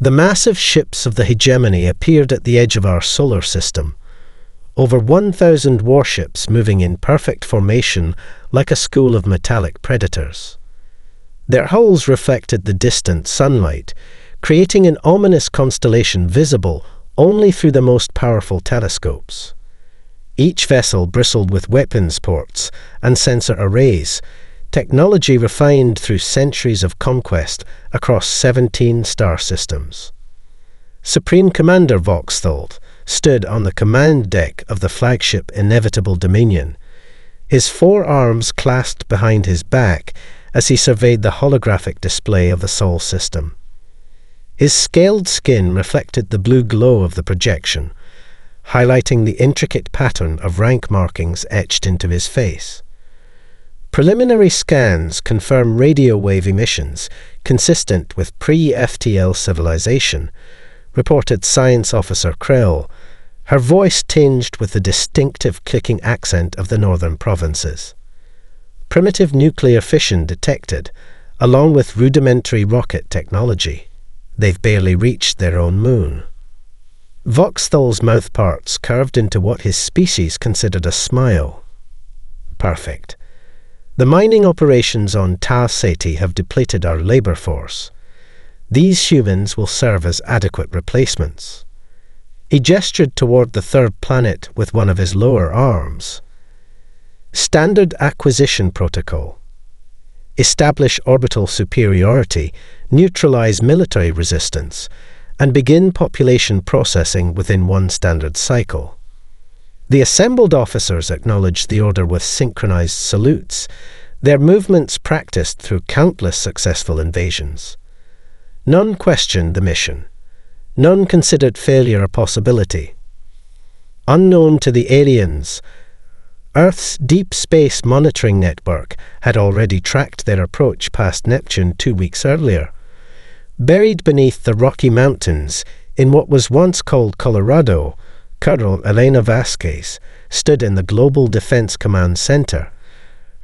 The massive ships of the hegemony appeared at the edge of our solar system. Over 1,000 warships moving in perfect formation like a school of metallic predators. Their hulls reflected the distant sunlight, creating an ominous constellation visible only through the most powerful telescopes. Each vessel bristled with weapons ports and sensor arrays, technology refined through centuries of conquest across 17 star systems. Supreme Commander Voxthald stood on the command deck of the flagship Inevitable Dominion, his 4 arms clasped behind his back as he surveyed the holographic display of the Sol system. His scaled skin reflected the blue glow of the projection, highlighting the intricate pattern of rank markings etched into his face. Preliminary scans confirm radio wave emissions consistent with pre-FTL civilization, reported Science Officer Krell, her voice tinged with the distinctive clicking accent of the northern provinces. Primitive nuclear fission detected, along with rudimentary rocket technology. They've barely reached their own moon. Voxthal's mouthparts curved into what his species considered a smile. Perfect. The mining operations on Ta Seti have depleted our labor force. These humans will serve as adequate replacements. He gestured toward the third planet with one of his lower arms. Standard acquisition protocol. Establish orbital superiority, neutralize military resistance, and begin population processing within 1 standard cycle. The assembled officers acknowledged the order with synchronized salutes, their movements practiced through countless successful invasions. None questioned the mission. None considered failure a possibility. Unknown to the aliens, Earth's deep space monitoring network had already tracked their approach past Neptune 2 weeks earlier. Buried beneath the Rocky Mountains, in what was once called Colorado, Colonel Elena Vasquez stood in the Global Defense Command Center,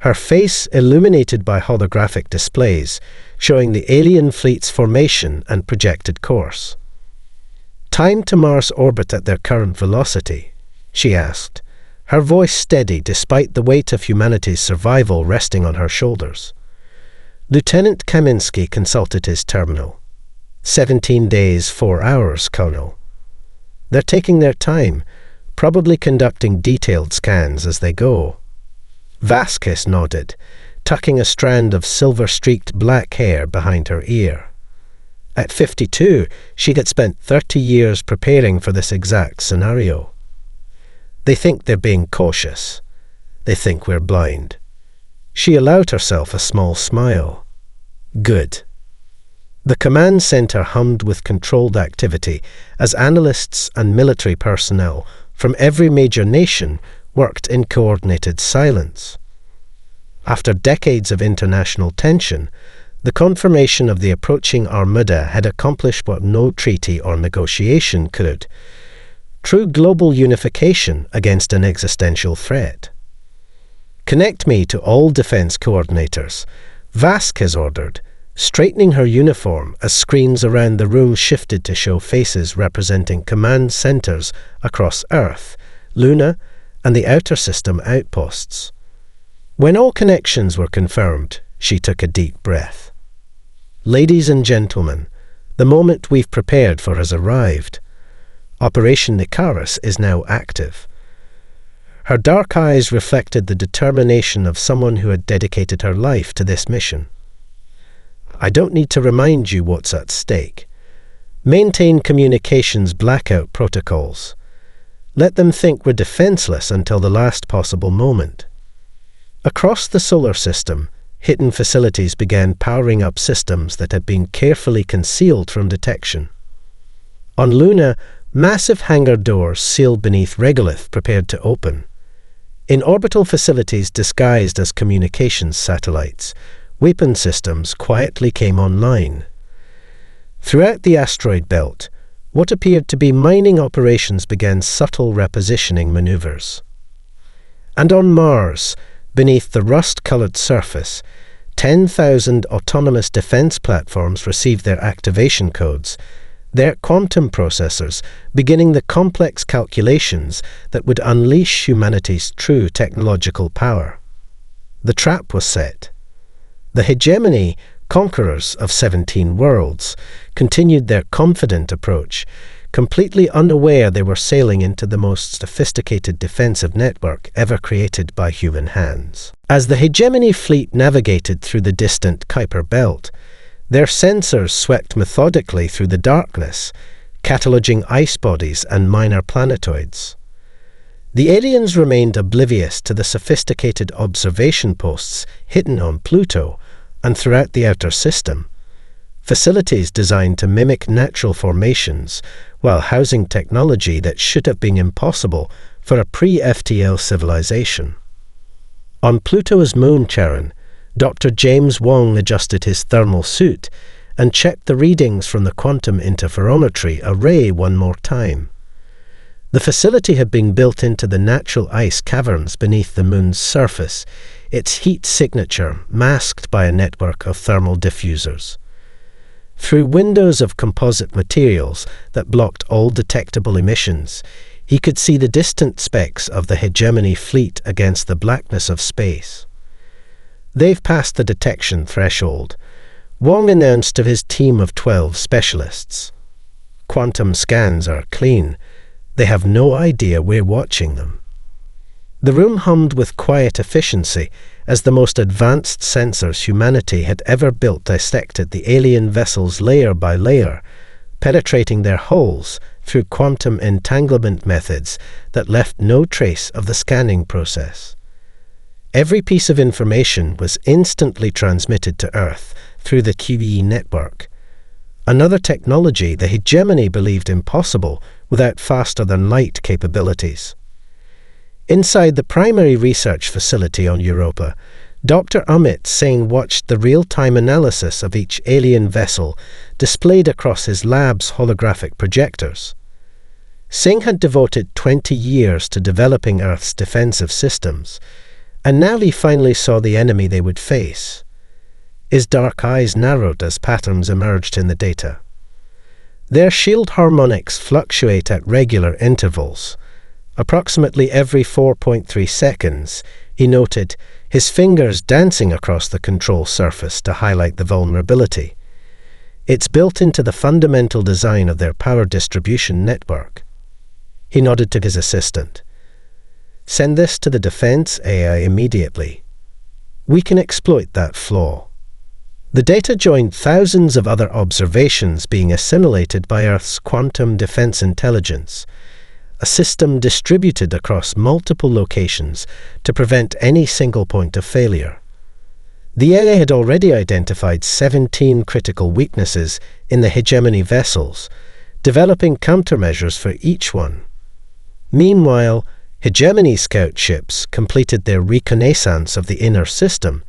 her face illuminated by holographic displays showing the alien fleet's formation and projected course. "Time to Mars orbit at their current velocity?" she asked, her voice steady despite the weight of humanity's survival resting on her shoulders. Lieutenant Kaminsky consulted his terminal. 17 days, 4 hours, Colonel. They're taking their time, probably conducting detailed scans as they go. Vasquez nodded, tucking a strand of silver-streaked black hair behind her ear. At 52, she had spent 30 years preparing for this exact scenario. They think they're being cautious. They think we're blind. She allowed herself a small smile. Good. The command center hummed with controlled activity as analysts and military personnel from every major nation worked in coordinated silence. After decades of international tension, the confirmation of the approaching Armada had accomplished what no treaty or negotiation could: true global unification against an existential threat. "Connect me to all defense coordinators," Vasquez ordered, straightening her uniform as screens around the room shifted to show faces representing command centers across Earth, Luna, and the outer system outposts. When all connections were confirmed, she took a deep breath. "Ladies and gentlemen, the moment we've prepared for has arrived. Operation Icarus is now active." Her dark eyes reflected the determination of someone who had dedicated her life to this mission. "I don't need to remind you what's at stake. Maintain communications blackout protocols. Let them think we're defenseless until the last possible moment." Across the solar system, hidden facilities began powering up systems that had been carefully concealed from detection. On Luna, massive hangar doors sealed beneath regolith prepared to open. In orbital facilities disguised as communications satellites, weapon systems quietly came online. Throughout the asteroid belt, what appeared to be mining operations began subtle repositioning maneuvers. And on Mars, beneath the rust-colored surface, 10,000 autonomous defense platforms received their activation codes, their quantum processors beginning the complex calculations that would unleash humanity's true technological power. The trap was set. The hegemony, conquerors of 17 worlds, continued their confident approach, completely unaware they were sailing into the most sophisticated defensive network ever created by human hands. As the hegemony fleet navigated through the distant Kuiper Belt, their sensors swept methodically through the darkness, cataloging ice bodies and minor planetoids. The aliens remained oblivious to the sophisticated observation posts hidden on Pluto and throughout the outer system, facilities designed to mimic natural formations while housing technology that should have been impossible for a pre-FTL civilization. On Pluto's moon Charon, Dr. James Wong adjusted his thermal suit and checked the readings from the quantum interferometry array one more time. The facility had been built into the natural ice caverns beneath the moon's surface, its heat signature masked by a network of thermal diffusers. Through windows of composite materials that blocked all detectable emissions, he could see the distant specks of the hegemony fleet against the blackness of space. "They've passed the detection threshold," Wong announced to his team of 12 specialists. "Quantum scans are clean. They have no idea we're watching them." The room hummed with quiet efficiency as the most advanced sensors humanity had ever built dissected the alien vessels layer by layer, penetrating their hulls through quantum entanglement methods that left no trace of the scanning process. Every piece of information was instantly transmitted to Earth through the QE network, another technology the hegemony believed impossible without faster-than-light capabilities. Inside the primary research facility on Europa, Dr. Amit Singh watched the real-time analysis of each alien vessel displayed across his lab's holographic projectors. Singh had devoted 20 years to developing Earth's defensive systems, and now he finally saw the enemy they would face. His dark eyes narrowed as patterns emerged in the data. Their shield harmonics fluctuate at regular intervals. Approximately every 4.3 seconds, he noted, his fingers dancing across the control surface to highlight the vulnerability. It's built into the fundamental design of their power distribution network. He nodded to his assistant. "Send this to the defense AI immediately. We can exploit that flaw." The data joined thousands of other observations being assimilated by Earth's quantum defense intelligence, a system distributed across multiple locations to prevent any single point of failure. The AI had already identified 17 critical weaknesses in the hegemony vessels, developing countermeasures for each one. Meanwhile, hegemony scout ships completed their reconnaissance of the inner system,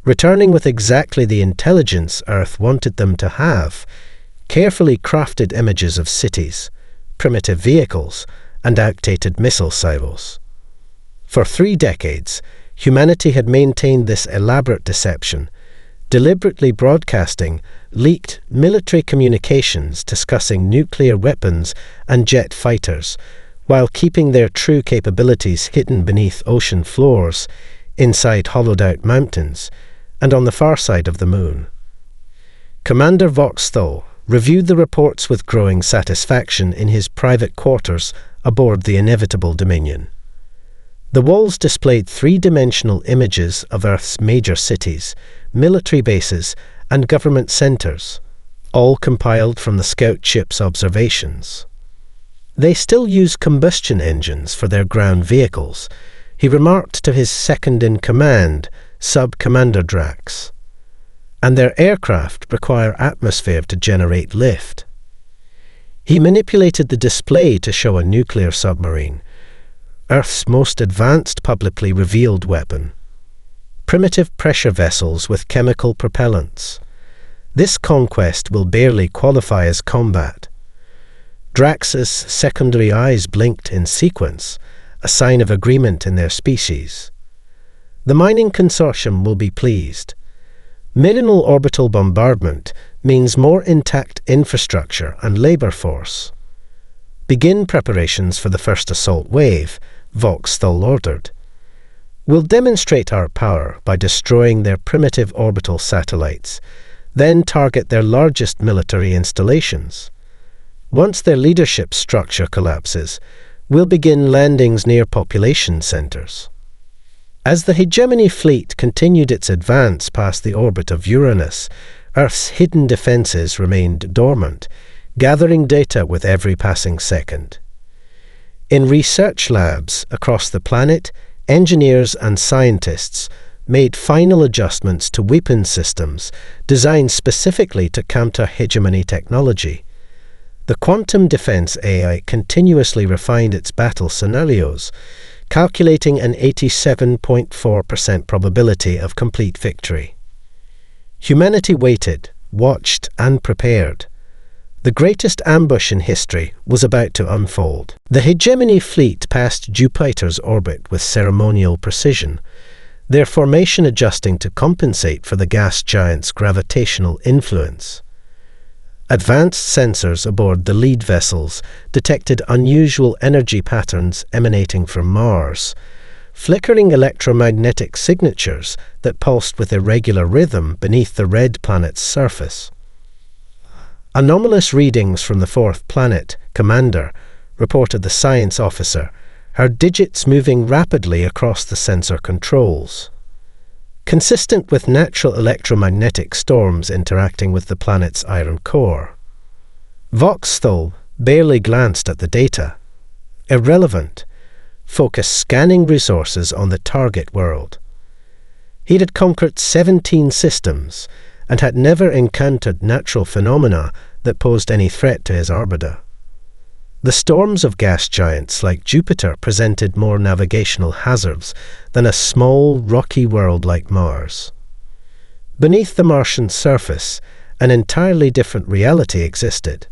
returning with exactly the intelligence Earth wanted them to have: carefully crafted images of cities, primitive vehicles, and outdated missile silos. For 3 decades, humanity had maintained this elaborate deception, deliberately broadcasting leaked military communications discussing nuclear weapons and jet fighters, while keeping their true capabilities hidden beneath ocean floors, inside hollowed-out mountains, and on the far side of the moon. Commander Voxthal reviewed the reports with growing satisfaction in his private quarters aboard the inevitable Dominion. The walls displayed 3-dimensional images of Earth's major cities, military bases, and government centers, all compiled from the scout ship's observations. They still use combustion engines for their ground vehicles, he remarked to his second-in-command, Sub-Commander Drax. And their aircraft require atmosphere to generate lift. He manipulated the display to show a nuclear submarine, Earth's most advanced publicly revealed weapon. Primitive pressure vessels with chemical propellants. This conquest will barely qualify as combat. Drax's secondary eyes blinked in sequence, a sign of agreement in their species. The mining consortium will be pleased. Minimal orbital bombardment, means more intact infrastructure and labor force. Begin preparations for the first assault wave, Vox Thul ordered. We'll demonstrate our power by destroying their primitive orbital satellites, then target their largest military installations. Once their leadership structure collapses, we'll begin landings near population centers. As the hegemony fleet continued its advance past the orbit of Uranus, Earth's hidden defenses remained dormant, gathering data with every passing second. In research labs across the planet, engineers and scientists made final adjustments to weapon systems designed specifically to counter hegemony technology. The quantum defense AI continuously refined its battle scenarios, calculating an 87.4% probability of complete victory. Humanity waited, watched, and prepared. The greatest ambush in history was about to unfold. The hegemony fleet passed Jupiter's orbit with ceremonial precision, their formation adjusting to compensate for the gas giant's gravitational influence. Advanced sensors aboard the lead vessels detected unusual energy patterns emanating from Mars, flickering electromagnetic signatures that pulsed with irregular rhythm beneath the red planet's surface. Anomalous readings from the fourth planet, Commander, reported the science officer, her digits moving rapidly across the sensor controls. Consistent with natural electromagnetic storms interacting with the planet's iron core. Vox Thul barely glanced at the data. Irrelevant. Focused scanning resources on the target world. He had conquered 17 systems and had never encountered natural phenomena that posed any threat to his armada. The storms of gas giants like Jupiter presented more navigational hazards than a small, rocky world like Mars. Beneath the Martian surface, an entirely different reality existed.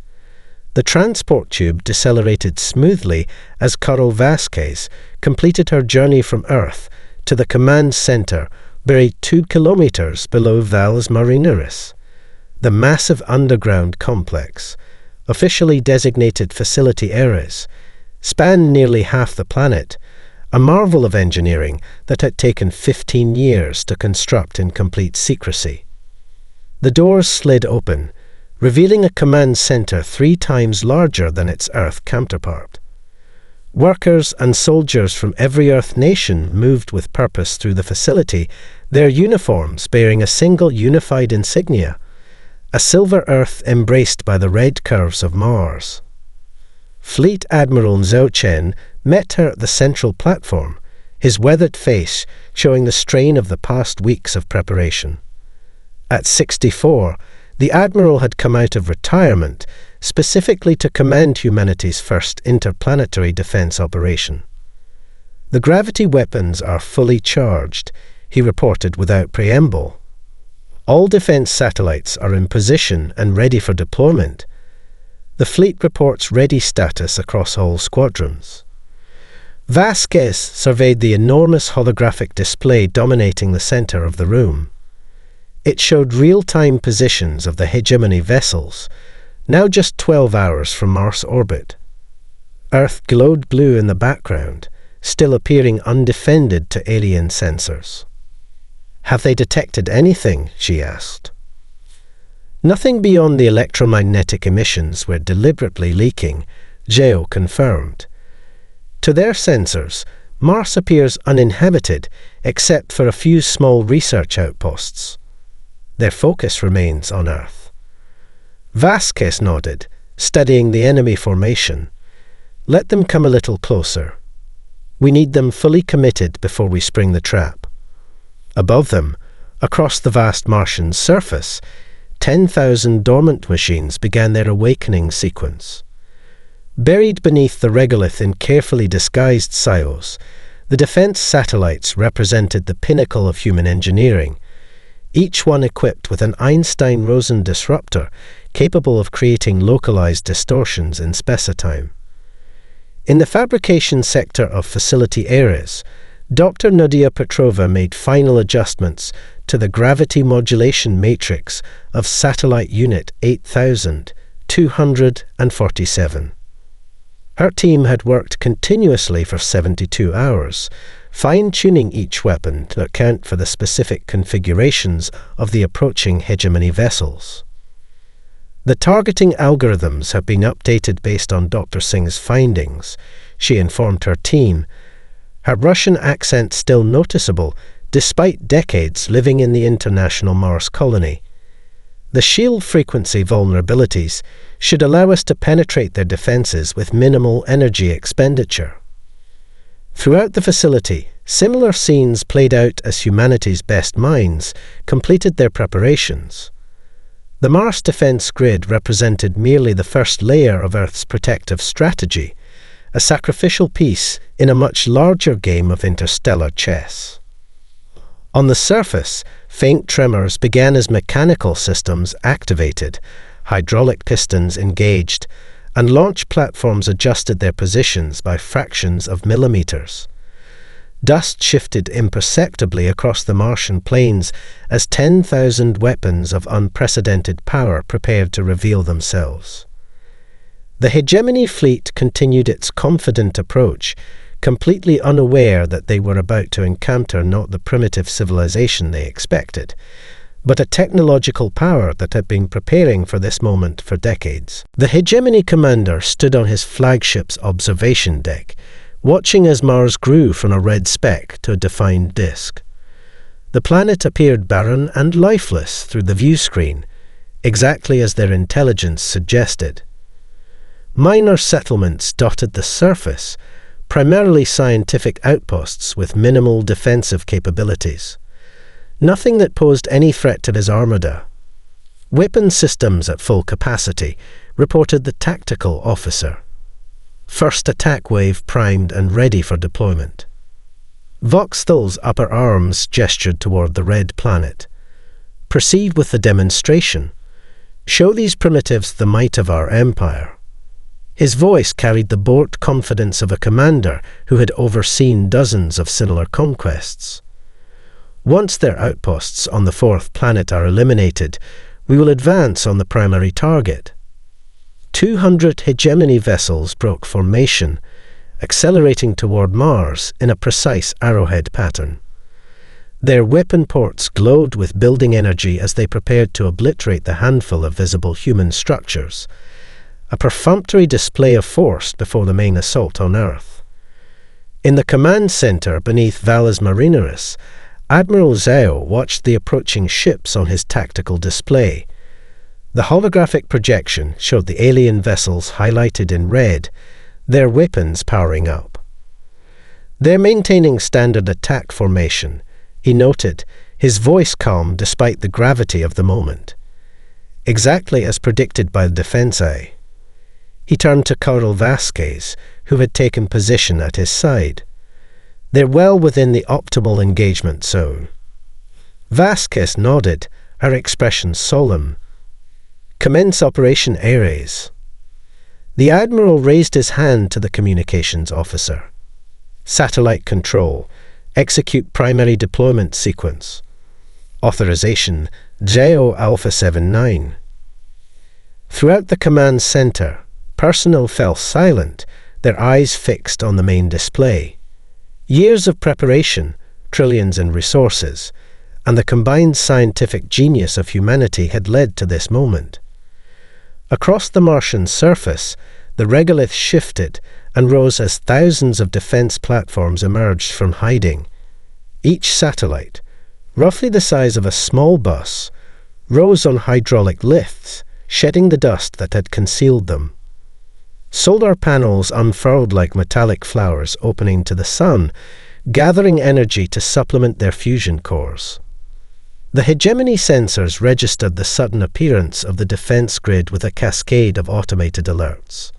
The transport tube decelerated smoothly as Carol Vasquez completed her journey from Earth to the command center buried 2 kilometers below Valles Marineris. The massive underground complex, officially designated Facility Ares, spanned nearly half the planet, a marvel of engineering that had taken 15 years to construct in complete secrecy. The doors slid open, revealing a command center 3 times larger than its Earth counterpart. Workers and soldiers from every Earth nation moved with purpose through the facility, their uniforms bearing a single unified insignia, a silver Earth embraced by the red curves of Mars. Fleet Admiral Zhou Chen met her at the central platform, his weathered face showing the strain of the past weeks of preparation. At 64, the Admiral had come out of retirement specifically to command humanity's first interplanetary defense operation. The gravity weapons are fully charged, he reported without preamble. All defense satellites are in position and ready for deployment. The fleet reports ready status across all squadrons. Vasquez surveyed the enormous holographic display dominating the center of the room. It showed real-time positions of the hegemony vessels, now just 12 hours from Mars orbit. Earth glowed blue in the background, still appearing undefended to alien sensors. "Have they detected anything?" she asked. Nothing beyond the electromagnetic emissions were deliberately leaking, Geo confirmed. To their sensors, Mars appears uninhabited except for a few small research outposts. Their focus remains on Earth. Vasquez nodded, studying the enemy formation. "Let them come a little closer. We need them fully committed before we spring the trap." Above them, across the vast Martian surface, 10,000 dormant machines began their awakening sequence. Buried beneath the regolith in carefully disguised silos, the defense satellites represented the pinnacle of human engineering, each one equipped with an Einstein-Rosen disruptor capable of creating localized distortions in spacetime. In the fabrication sector of Facility Ares, Dr. Nadia Petrova made final adjustments to the gravity modulation matrix of Satellite Unit 8247. Her team had worked continuously for 72 hours, fine-tuning each weapon to account for the specific configurations of the approaching hegemony vessels. The targeting algorithms have been updated based on Dr. Singh's findings, she informed her team, her Russian accent still noticeable despite decades living in the international Mars colony. The shield frequency vulnerabilities should allow us to penetrate their defenses with minimal energy expenditure. Throughout the facility, similar scenes played out as humanity's best minds completed their preparations. The Mars defense grid represented merely the first layer of Earth's protective strategy, a sacrificial piece in a much larger game of interstellar chess. On the surface, faint tremors began as mechanical systems activated, hydraulic pistons engaged, and launch platforms adjusted their positions by fractions of millimeters. Dust shifted imperceptibly across the Martian plains as 10,000 weapons of unprecedented power prepared to reveal themselves. The hegemony fleet continued its confident approach, completely unaware that they were about to encounter not the primitive civilization they expected, but a technological power that had been preparing for this moment for decades. The hegemony commander stood on his flagship's observation deck, watching as Mars grew from a red speck to a defined disk. The planet appeared barren and lifeless through the view screen, exactly as their intelligence suggested. Minor settlements dotted the surface, primarily scientific outposts with minimal defensive capabilities. Nothing that posed any threat to his armada. Weapon systems at full capacity, reported the tactical officer. First attack wave primed and ready for deployment. Voxthal's upper arms gestured toward the red planet. Proceed with the demonstration. Show these primitives the might of our empire. His voice carried the bored confidence of a commander who had overseen dozens of similar conquests. Once their outposts on the fourth planet are eliminated, we will advance on the primary target. 200 hegemony vessels broke formation, accelerating toward Mars in a precise arrowhead pattern. Their weapon ports glowed with building energy as they prepared to obliterate the handful of visible human structures, a perfunctory display of force before the main assault on Earth. In the command center beneath Valles Marineris, Admiral Zhao watched the approaching ships on his tactical display. The holographic projection showed the alien vessels highlighted in red, their weapons powering up. They're maintaining standard attack formation, he noted, his voice calm despite the gravity of the moment. Exactly as predicted by the defense eye. He turned to Carl Vasquez, who had taken position at his side. They're well within the optimal engagement zone. Vasquez nodded, her expression solemn. Commence Operation Ares. The Admiral raised his hand to the communications officer. Satellite control. Execute primary deployment sequence. Authorization JO Alpha 79. Throughout the command center, personnel fell silent, their eyes fixed on the main display. Years of preparation, trillions in resources, and the combined scientific genius of humanity had led to this moment. Across the Martian surface, the regolith shifted and rose as thousands of defense platforms emerged from hiding. Each satellite, roughly the size of a small bus, rose on hydraulic lifts, shedding the dust that had concealed them. Solar panels unfurled like metallic flowers opening to the sun, gathering energy to supplement their fusion cores. The hegemony sensors registered the sudden appearance of the defense grid with a cascade of automated alerts.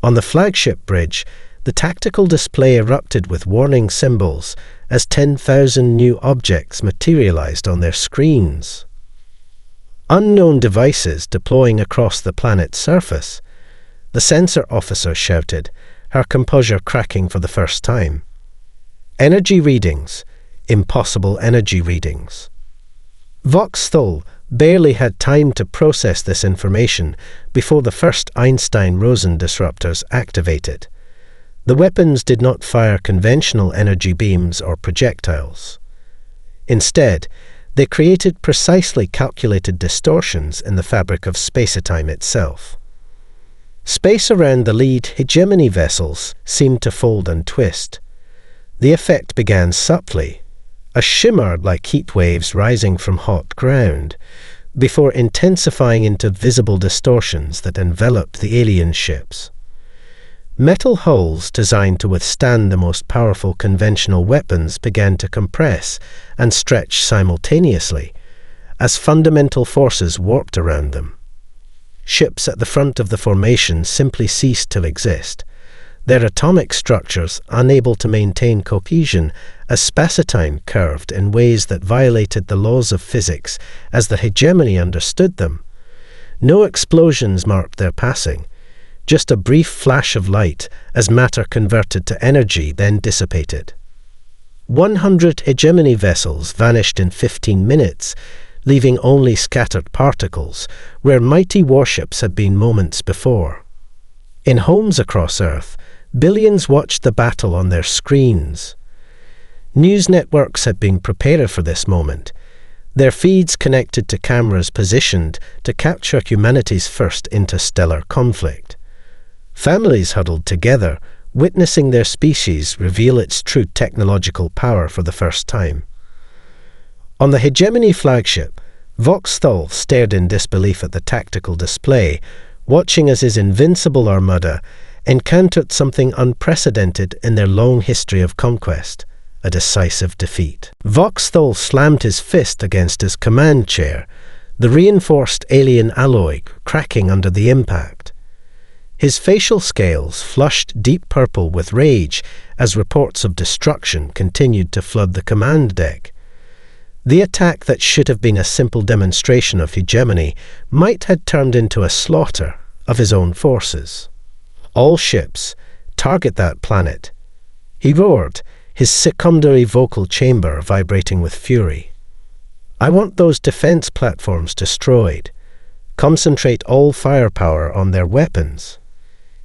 On the flagship bridge, the tactical display erupted with warning symbols as 10,000 new objects materialized on their screens. Unknown devices deploying across the planet's surface, the sensor officer shouted, her composure cracking for the first time. Energy readings, impossible energy readings. Voxthul barely had time to process this information before the first Einstein-Rosen disruptors activated. The weapons did not fire conventional energy beams or projectiles. Instead, they created precisely calculated distortions in the fabric of space-time itself. Space around the lead hegemony vessels seemed to fold and twist. The effect began subtly, a shimmer like heat waves rising from hot ground, before intensifying into visible distortions that enveloped the alien ships. Metal hulls designed to withstand the most powerful conventional weapons began to compress and stretch simultaneously, as fundamental forces warped around them. Ships at the front of the formation simply ceased to exist, their atomic structures unable to maintain cohesion as space-time curved in ways that violated the laws of physics as the hegemony understood them. No explosions marked their passing, just a brief flash of light as matter converted to energy then dissipated. 100 hegemony vessels vanished in 15 minutes, leaving only scattered particles where mighty warships had been moments before. In homes across Earth, billions watched the battle on their screens. News networks had been prepared for this moment, their feeds connected to cameras positioned to capture humanity's first interstellar conflict. Families huddled together, witnessing their species reveal its true technological power for the first time. On the hegemony flagship, Voxthul stared in disbelief at the tactical display, watching as his invincible armada encountered something unprecedented in their long history of conquest, a decisive defeat. Voxthul slammed his fist against his command chair, the reinforced alien alloy cracking under the impact. His facial scales flushed deep purple with rage as reports of destruction continued to flood the command deck. The attack that should have been a simple demonstration of hegemony might have turned into a slaughter of his own forces. All ships, target that planet. He roared, his secondary vocal chamber vibrating with fury. I want those defense platforms destroyed. Concentrate all firepower on their weapons.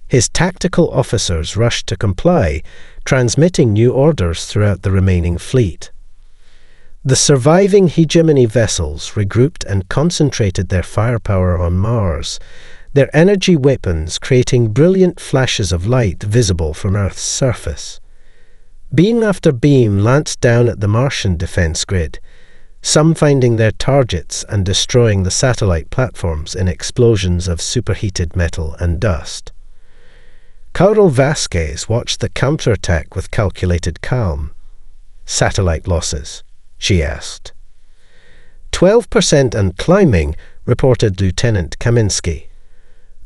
His tactical officers rushed to comply, transmitting new orders throughout the remaining fleet. The surviving hegemony vessels regrouped and concentrated their firepower on Mars, their energy weapons creating brilliant flashes of light visible from Earth's surface. Beam after beam lanced down at the Martian defense grid, some finding their targets and destroying the satellite platforms in explosions of superheated metal and dust. Carol Vasquez watched the counterattack with calculated calm. Satellite losses, she asked. 12% and climbing, reported Lieutenant Kaminsky.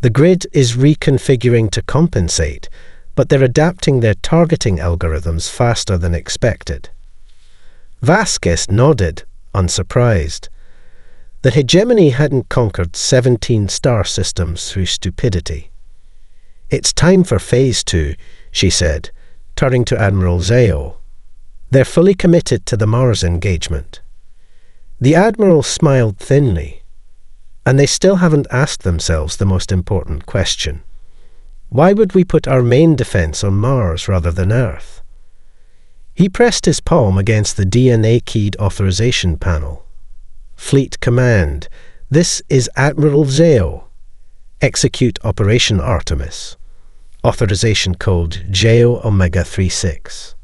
The grid is reconfiguring to compensate, but they're adapting their targeting algorithms faster than expected. Vasquez nodded, unsurprised. The hegemony hadn't conquered 17 star systems through stupidity. It's time for Phase 2, she said, turning to Admiral Zeo. They're fully committed to the Mars engagement. The Admiral smiled thinly. And they still haven't asked themselves the most important question. Why would we put our main defense on Mars rather than Earth? He pressed his palm against the DNA-keyed authorization panel. Fleet Command, this is Admiral Zeo. Execute Operation Artemis. Authorization code JO Omega 36.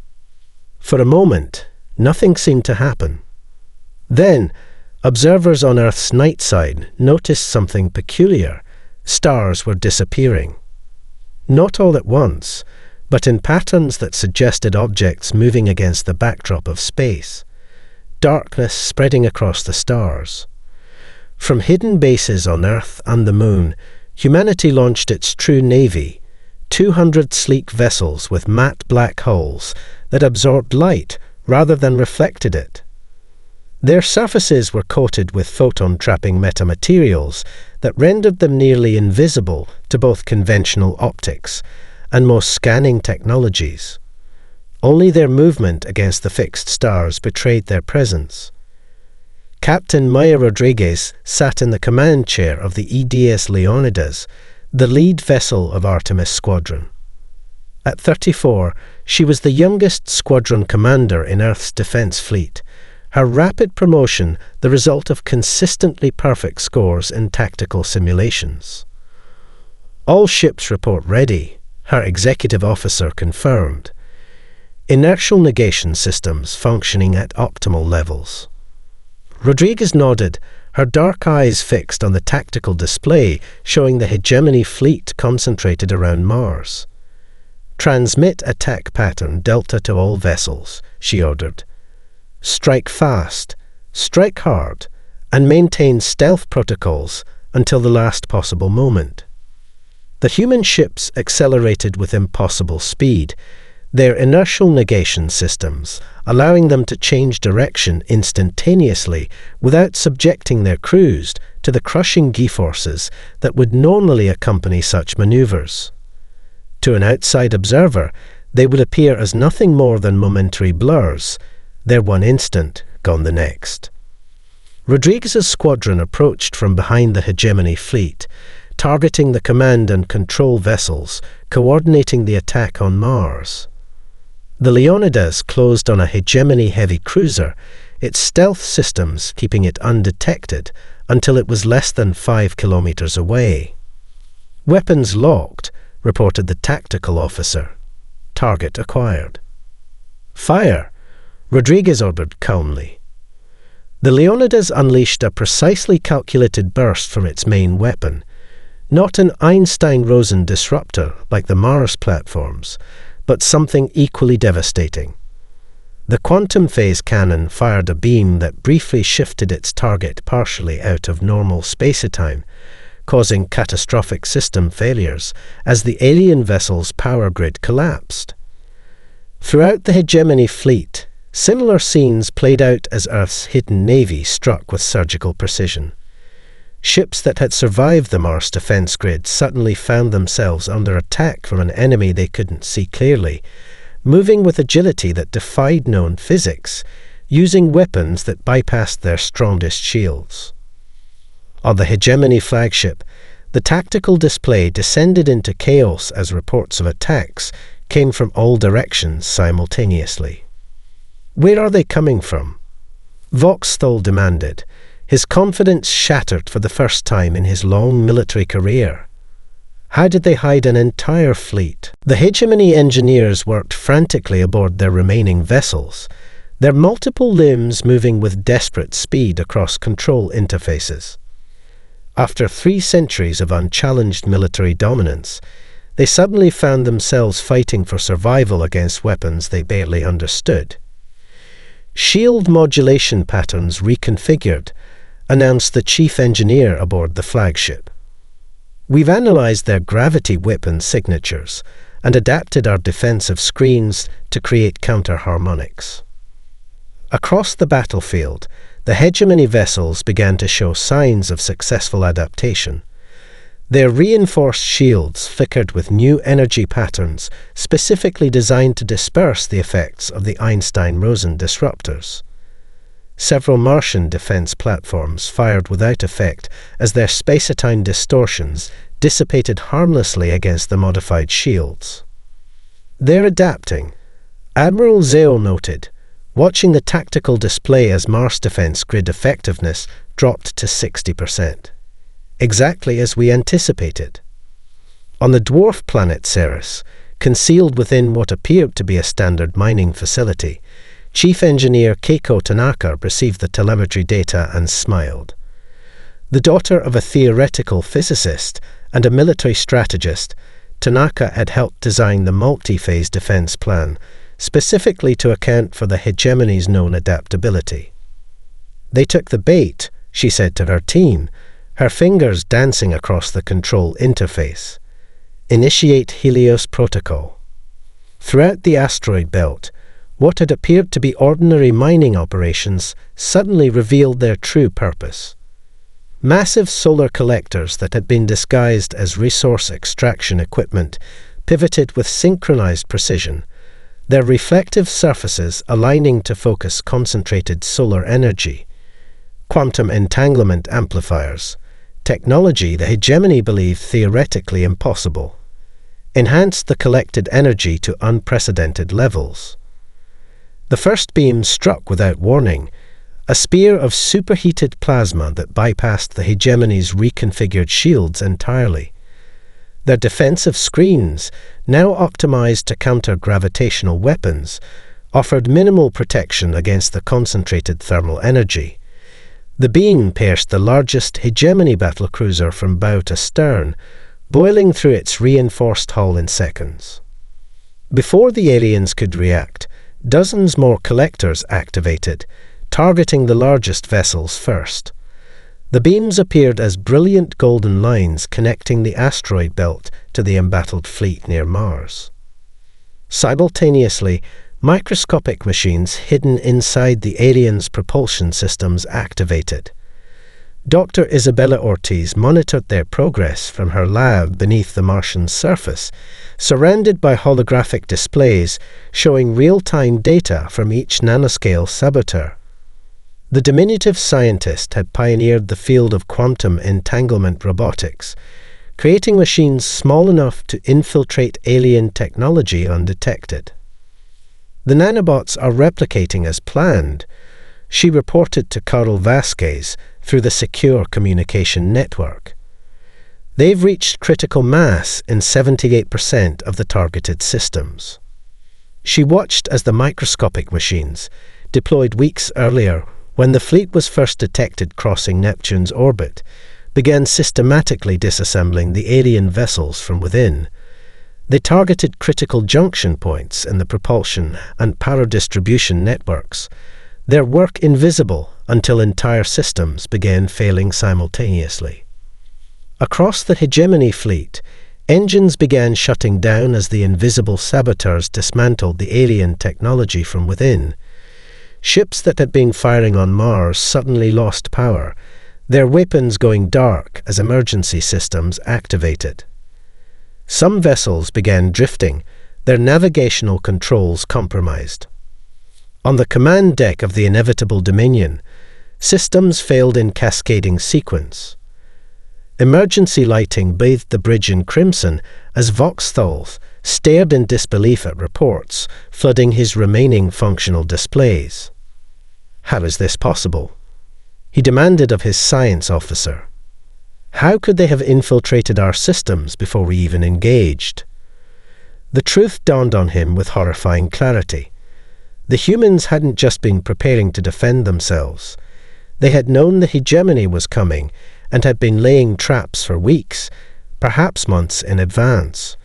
For a moment, nothing seemed to happen. Then, observers on Earth's night side noticed something peculiar. Stars were disappearing. Not all at once, but in patterns that suggested objects moving against the backdrop of space. Darkness spreading across the stars. From hidden bases on Earth and the Moon, humanity launched its true navy, 200 sleek vessels with matte black hulls that absorbed light rather than reflected it. Their surfaces were coated with photon-trapping metamaterials that rendered them nearly invisible to both conventional optics and most scanning technologies. Only their movement against the fixed stars betrayed their presence. Captain Maya Rodriguez sat in the command chair of the EDS Leonidas, the lead vessel of Artemis Squadron. At 34, she was the youngest squadron commander in Earth's defense fleet, her rapid promotion the result of consistently perfect scores in tactical simulations. All ships report ready, her executive officer confirmed. Inertial negation systems functioning at optimal levels. Rodriguez nodded, her dark eyes fixed on the tactical display showing the hegemony fleet concentrated around Mars. Transmit attack pattern Delta to all vessels, she ordered. Strike fast, strike hard, and maintain stealth protocols until the last possible moment. The human ships accelerated with impossible speed, their inertial negation systems allowing them to change direction instantaneously without subjecting their crews to the crushing G-forces that would normally accompany such maneuvers. To an outside observer, they would appear as nothing more than momentary blurs, there one instant, gone the next. Rodriguez's squadron approached from behind the hegemony fleet, targeting the command and control vessels, coordinating the attack on Mars. The Leonidas closed on a hegemony-heavy cruiser, its stealth systems keeping it undetected until it was less than 5 kilometers away. Weapons locked, reported the tactical officer. Target acquired. Fire, Rodriguez ordered calmly. The Leonidas unleashed a precisely calculated burst from its main weapon, not an Einstein-Rosen disruptor like the Mars platforms, but something equally devastating. The quantum phase cannon fired a beam that briefly shifted its target partially out of normal spacetime, causing catastrophic system failures as the alien vessel's power grid collapsed. Throughout the hegemony fleet, similar scenes played out as Earth's hidden navy struck with surgical precision. Ships that had survived the Mars defense grid suddenly found themselves under attack from an enemy they couldn't see clearly, moving with agility that defied known physics, using weapons that bypassed their strongest shields. On the hegemony flagship, the tactical display descended into chaos as reports of attacks came from all directions simultaneously. Where are they coming from? Voxthal demanded, his confidence shattered for the first time in his long military career. How did they hide an entire fleet? The hegemony engineers worked frantically aboard their remaining vessels, their multiple limbs moving with desperate speed across control interfaces. After 3 centuries of unchallenged military dominance, they suddenly found themselves fighting for survival against weapons they barely understood. Shield modulation patterns reconfigured, announced the chief engineer aboard the flagship. We've analyzed their gravity weapon signatures and adapted our defensive screens to create counter-harmonics. Across the battlefield, the hegemony vessels began to show signs of successful adaptation. Their reinforced shields flickered with new energy patterns specifically designed to disperse the effects of the Einstein-Rosen disruptors. Several Martian defense platforms fired without effect as their spacetime distortions dissipated harmlessly against the modified shields. They're adapting, Admiral Zeo noted, watching the tactical display as Mars defense grid effectiveness dropped to 60%. Exactly as we anticipated. On the dwarf planet Ceres, concealed within what appeared to be a standard mining facility, Chief Engineer Keiko Tanaka received the telemetry data and smiled. The daughter of a theoretical physicist and a military strategist, Tanaka had helped design the multi-phase defense plan, specifically to account for the hegemony's known adaptability. They took the bait, she said to her team, her fingers dancing across the control interface. Initiate Helios Protocol. Throughout the asteroid belt, what had appeared to be ordinary mining operations suddenly revealed their true purpose. Massive solar collectors that had been disguised as resource extraction equipment pivoted with synchronized precision, their reflective surfaces aligning to focus concentrated solar energy. quantum entanglement amplifiers, technology the hegemony believed theoretically impossible, enhanced the collected energy to unprecedented levels. The first beam struck without warning, a spear of superheated plasma that bypassed the hegemony's reconfigured shields entirely. Their defensive screens, now optimized to counter gravitational weapons, offered minimal protection against the concentrated thermal energy. The beam pierced the largest hegemony battlecruiser from bow to stern, boiling through its reinforced hull in seconds. Before the aliens could react, dozens more collectors activated, targeting the largest vessels first. The beams appeared as brilliant golden lines connecting the asteroid belt to the embattled fleet near Mars. Simultaneously, microscopic machines hidden inside the aliens' propulsion systems activated. Dr. Isabella Ortiz monitored their progress from her lab beneath the Martian surface, surrounded by holographic displays showing real-time data from each nanoscale saboteur. The diminutive scientist had pioneered the field of quantum entanglement robotics, creating machines small enough to infiltrate alien technology undetected. "The nanobots are replicating as planned," she reported to Carl Vasquez through the secure communication network. "They've reached critical mass in 78% of the targeted systems." She watched as the microscopic machines, deployed weeks earlier when the fleet was first detected crossing Neptune's orbit, began systematically disassembling the alien vessels from within. They targeted critical junction points in the propulsion and power distribution networks, their work invisible until entire systems began failing simultaneously. Across the hegemony fleet, engines began shutting down as the invisible saboteurs dismantled the alien technology from within. Ships that had been firing on Mars suddenly lost power, their weapons going dark as emergency systems activated. Some vessels began drifting, their navigational controls compromised. On the command deck of the inevitable Dominion, systems failed in cascading sequence. Emergency lighting bathed the bridge in crimson as Voxthal stared in disbelief at reports, flooding his remaining functional displays. How is this possible? He demanded of his science officer. How could they have infiltrated our systems before we even engaged? The truth dawned on him with horrifying clarity. The humans hadn't just been preparing to defend themselves. They had known the hegemony was coming and had been laying traps for weeks, perhaps months in advance.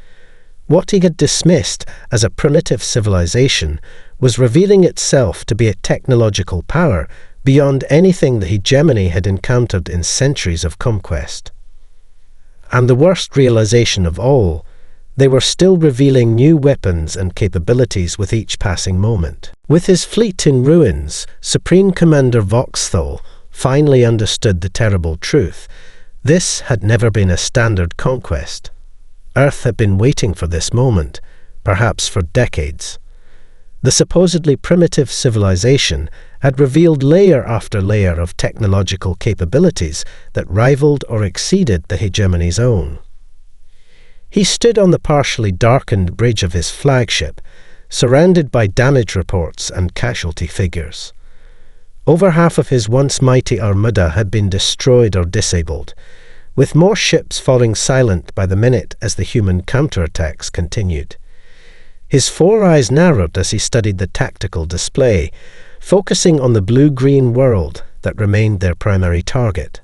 What he had dismissed as a primitive civilization was revealing itself to be a technological power beyond anything the hegemony had encountered in centuries of conquest. And the worst realization of all, they were still revealing new weapons and capabilities with each passing moment. With his fleet in ruins, Supreme Commander Voxthal finally understood the terrible truth. This had never been a standard conquest. Earth had been waiting for this moment, perhaps for decades. The supposedly primitive civilization had revealed layer after layer of technological capabilities that rivaled or exceeded the hegemony's own. He stood on the partially darkened bridge of his flagship, surrounded by damage reports and casualty figures. Over half of his once mighty armada had been destroyed or disabled, with more ships falling silent by the minute as the human counterattacks continued. His four eyes narrowed as he studied the tactical display, focusing on the blue-green world that remained their primary target.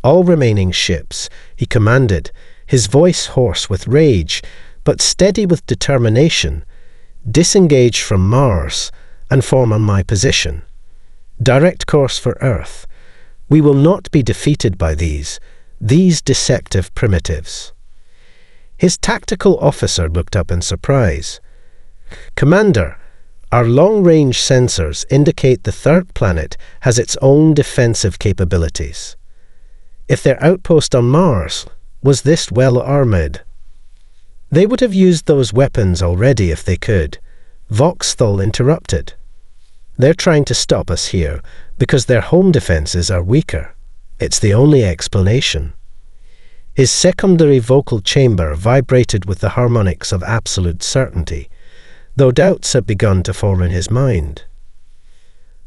All remaining ships, he commanded, his voice hoarse with rage, but steady with determination, disengage from Mars and form on my position. Direct course for Earth. We will not be defeated by these deceptive primitives. His tactical officer looked up in surprise. "Commander, our long-range sensors indicate the third planet has its own defensive capabilities. If their outpost on Mars was this well armoured, they would have used those weapons already if they could," Voxthal interrupted. They're trying to stop us here because their home defenses are weaker. It's the only explanation. His secondary vocal chamber vibrated with the harmonics of absolute certainty, though doubts had begun to form in his mind.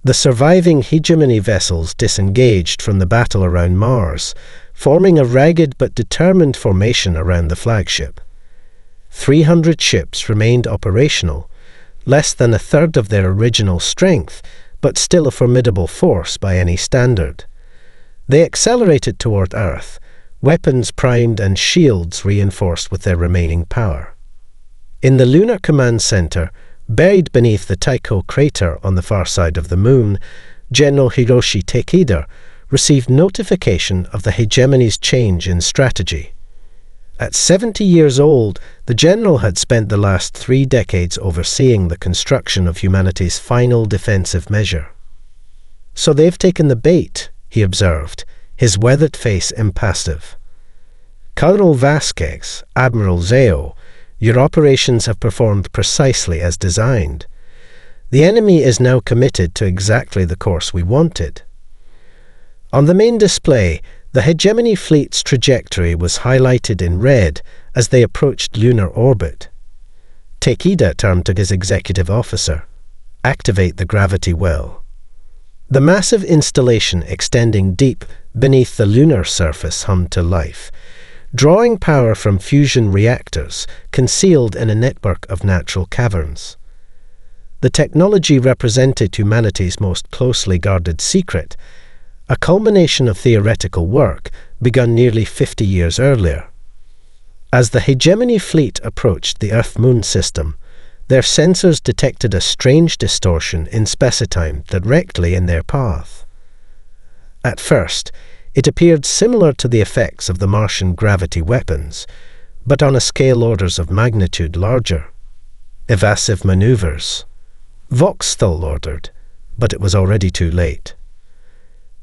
The surviving hegemony vessels disengaged from the battle around Mars, forming a ragged but determined formation around the flagship. 300 ships remained operational, less than a third of their original strength, but still a formidable force by any standard. They accelerated toward Earth, weapons primed and shields reinforced with their remaining power. In the Lunar Command Center, buried beneath the Tycho crater on the far side of the Moon, General Hiroshi Takeda received notification of the hegemony's change in strategy. At 70 years old, the general had spent the last 3 decades overseeing the construction of humanity's final defensive measure. "So they've taken the bait," he observed, his weathered face impassive. "Colonel Vasquez, Admiral Zeo, your operations have performed precisely as designed. The enemy is now committed to exactly the course we wanted." On the main display, the hegemony fleet's trajectory was highlighted in red as they approached lunar orbit. Takeda turned to his executive officer. "Activate the gravity well." The massive installation extending deep beneath the lunar surface hummed to life, drawing power from fusion reactors concealed in a network of natural caverns. The technology represented humanity's most closely guarded secret, a culmination of theoretical work begun nearly 50 years earlier. As the hegemony fleet approached the Earth-Moon system, their sensors detected a strange distortion in spacetime directly in their path. At first, it appeared similar to the effects of the Martian gravity weapons, but on a scale orders of magnitude larger. "Evasive maneuvers," Voxthal ordered, but it was already too late.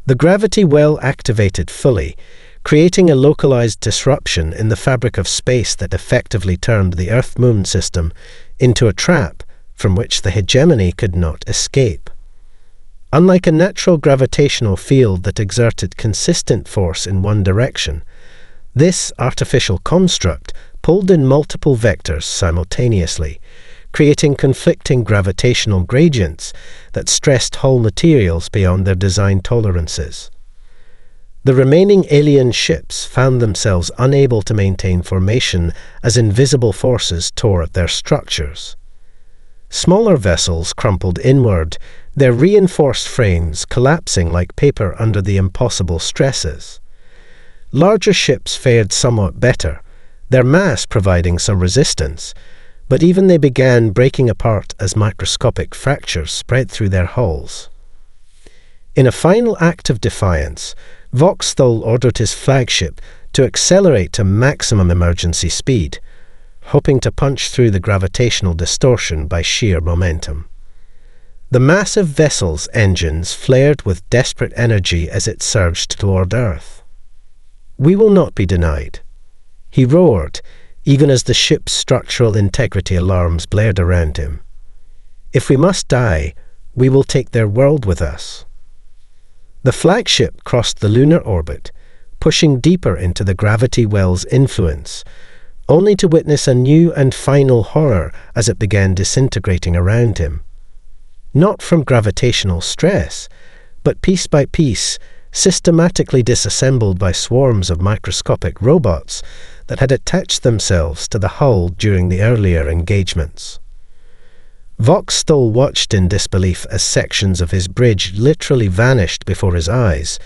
The gravity well activated fully, creating a localized disruption in the fabric of space that effectively turned the Earth-Moon system into a trap from which the hegemony could not escape. Unlike a natural gravitational field that exerted consistent force in one direction, this artificial construct pulled in multiple vectors simultaneously, creating conflicting gravitational gradients that stressed hull materials beyond their design tolerances. The remaining alien ships found themselves unable to maintain formation as invisible forces tore at their structures. Smaller vessels crumpled inward, their reinforced frames collapsing like paper under the impossible stresses. Larger ships fared somewhat better, their mass providing some resistance, but even they began breaking apart as microscopic fractures spread through their hulls. In a final act of defiance, Voxthal ordered his flagship to accelerate to maximum emergency speed, hoping to punch through the gravitational distortion by sheer momentum. The massive vessel's engines flared with desperate energy as it surged toward Earth. "We will not be denied," he roared, even as the ship's structural integrity alarms blared around him. "If we must die, we will take their world with us." The flagship crossed the lunar orbit, pushing deeper into the gravity well's influence, only to witness a new and final horror as it began disintegrating around him. Not from gravitational stress, but piece by piece, systematically disassembled by swarms of microscopic robots that had attached themselves to the hull during the earlier engagements. Voxthal watched in disbelief as sections of his bridge literally vanished before his eyes,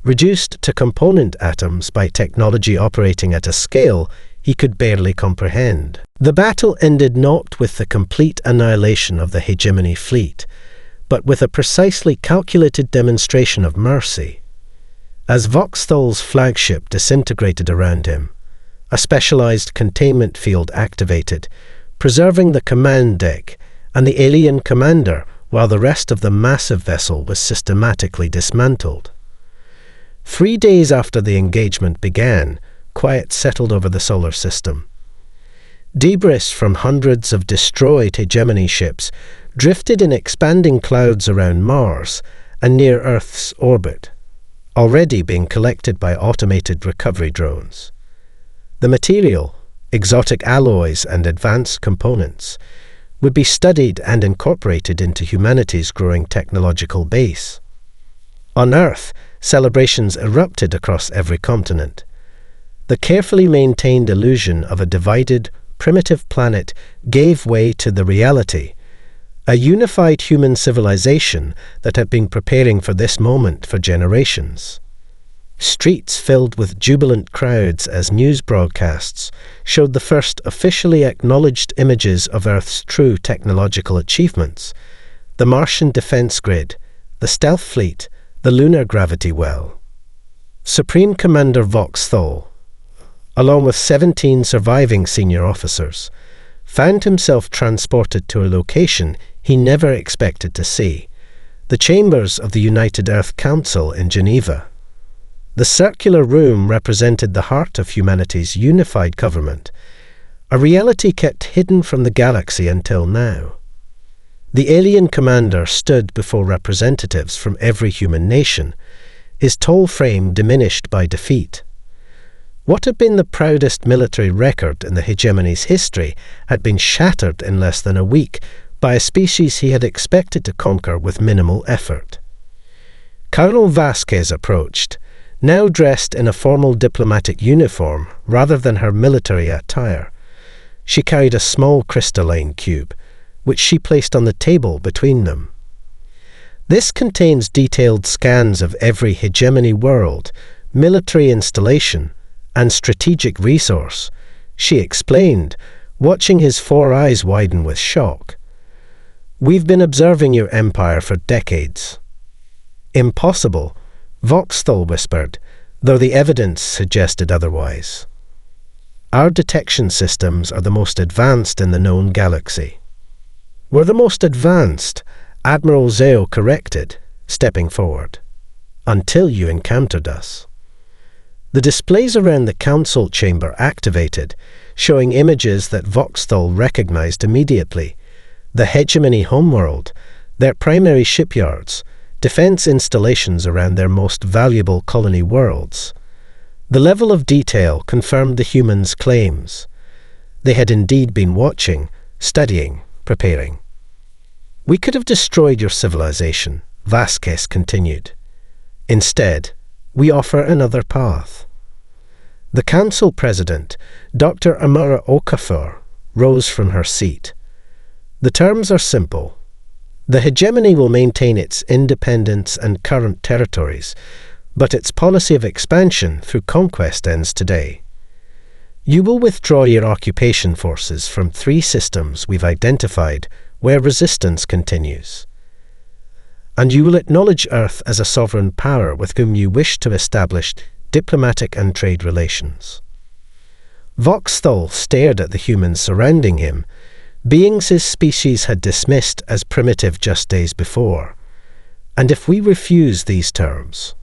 reduced to component atoms by technology operating at a scale he could barely comprehend. The battle ended not with the complete annihilation of the hegemony fleet, but with a precisely calculated demonstration of mercy. As Voxthal's flagship disintegrated around him, a specialized containment field activated, preserving the command deck and the alien commander while the rest of the massive vessel was systematically dismantled. 3 days after the engagement began, quiet settled over the solar system. Debris from hundreds of destroyed hegemony ships drifted in expanding clouds around Mars and near Earth's orbit, already being collected by automated recovery drones. The material, exotic alloys and advanced components, would be studied and incorporated into humanity's growing technological base. On Earth, celebrations erupted across every continent. The carefully maintained illusion of a divided, primitive planet gave way to the reality, a unified human civilization that had been preparing for this moment for generations. Streets filled with jubilant crowds as news broadcasts showed the first officially acknowledged images of Earth's true technological achievements: the Martian defense grid, the stealth fleet, the lunar gravity well. Supreme Commander Voxthal, along with 17 surviving senior officers, found himself transported to a location he never expected to see: the chambers of the United Earth Council in Geneva. The circular room represented the heart of humanity's unified government, a reality kept hidden from the galaxy until now. The alien commander stood before representatives from every human nation, his tall frame diminished by defeat. What had been the proudest military record in the hegemony's history had been shattered in less than a week by a species he had expected to conquer with minimal effort. Colonel Vasquez approached, now dressed in a formal diplomatic uniform rather than her military attire. She carried a small crystalline cube, which she placed on the table between them. This contains detailed scans of every hegemony world, military installation, and strategic resource, she explained, watching his 4 eyes widen with shock. "We've been observing your empire for decades." "Impossible," Voxthal whispered, though the evidence suggested otherwise. "Our detection systems are the most advanced in the known galaxy." "We're the most advanced," Admiral Zeo corrected, stepping forward, "until you encountered us." The displays around the council chamber activated, showing images that Voxthal recognized immediately: the hegemony homeworld, their primary shipyards, defense installations around their most valuable colony worlds. The level of detail confirmed the humans' claims. They had indeed been watching, studying, preparing. "We could have destroyed your civilization," Vasquez continued. "Instead, we offer another path." The council president, Dr. Amara Okafor, rose from her seat. "The terms are simple. The hegemony will maintain its independence and current territories, but its policy of expansion through conquest ends today. You will withdraw your occupation forces from 3 systems we've identified where resistance continues. And you will acknowledge Earth as a sovereign power with whom you wish to establish diplomatic and trade relations." Voxthal stared at the humans surrounding him, beings his species had dismissed as primitive just days before. "And if we refuse these terms?"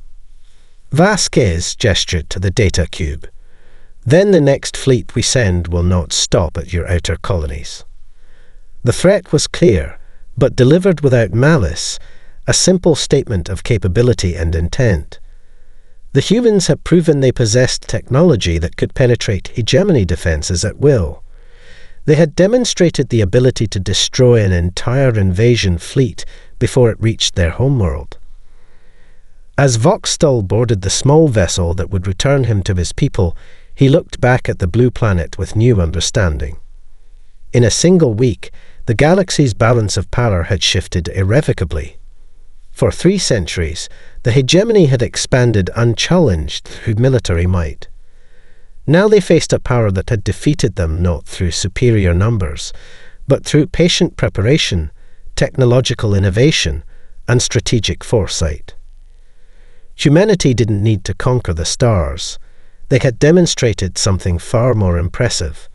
Vasquez gestured to the data cube. "Then the next fleet we send will not stop at your outer colonies." The threat was clear, but delivered without malice, a simple statement of capability and intent. The humans had proven they possessed technology that could penetrate hegemony defenses at will. They had demonstrated the ability to destroy an entire invasion fleet before it reached their homeworld. As Voxthal boarded the small vessel that would return him to his people, he looked back at the blue planet with new understanding. In a single week, the galaxy's balance of power had shifted irrevocably. For 3 centuries, the hegemony had expanded unchallenged through military might. Now they faced a power that had defeated them not through superior numbers, but through patient preparation, technological innovation, and strategic foresight. Humanity didn't need to conquer the stars. They had demonstrated something far more impressive.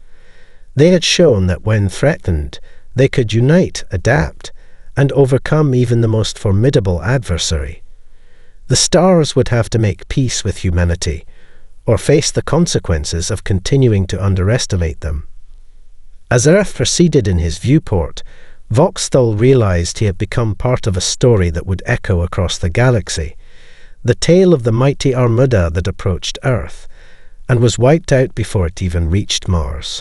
They had shown that when threatened, they could unite, adapt, and overcome even the most formidable adversary. The stars would have to make peace with humanity, or face the consequences of continuing to underestimate them. As Earth proceeded in his viewport, Voxthal realized he had become part of a story that would echo across the galaxy, the tale of the mighty Armada that approached Earth, and was wiped out before it even reached Mars.